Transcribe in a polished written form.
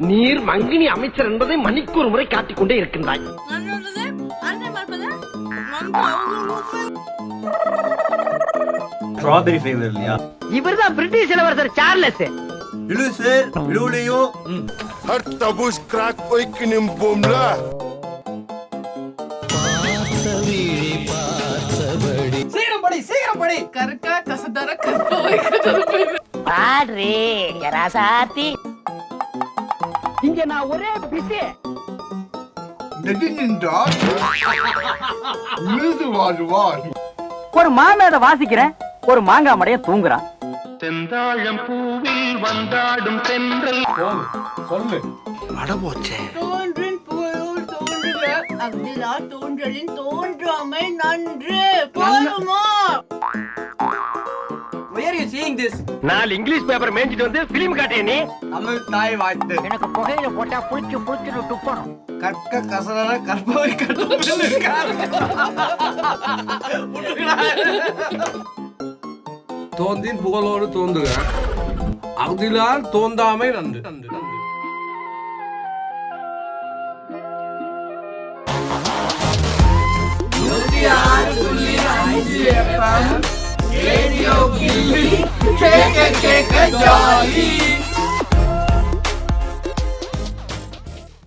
நீர் மங்கினி அமைச்சர் என்பதை மணிக்கு ஒரு முறை காட்டிக்கொண்டே இருக்கின்றாய். ஸ்ட்ராபெரி ஃபிளேவர் இல்லையா? இவர்தான் பிரிட்டிஷ் இளவரசர் சார்லஸ். இலு சார் இலுலையும் Har tabus crack oikinim bomla. சீக்கிரம் படி கருக்கா கசதர கற்ப வைக்கிறது பாடுறே ராசாத்தி. இங்க நான் ஒரே பிஸி. ஒரு மாமேத வாசிக்கிறேன், ஒரு மாங்காய் மடைய தூங்குறான். செந்தாழம் பூவில் வந்தாடும் தென்றல் சொல்லு அடபோச்சே. தோன்றின் புகழோடு தோன்றுக அக்திலா தோன்றலின் தோன்றாமை நன்று போதுமா? Where are you seeing this? நாலு இங்கிலீஷ் பேப்பர் மேய்ஞ்சிட்டு வந்து பிலிம் காட்டிய நீ. தமிழ் தாய் வாழ்த்து. எனக்கு புகையில போட்டா புளிச்சு புளிச்சு துப்பணும். கற்க கசடர கற்பவை கட்டணும். தோன்றின் புகழோடு தோன்றுக அக்திலால் தோன்றாமை நன்று. ரேடியோ கில்லி கேக்க கேக்க ஜாலி.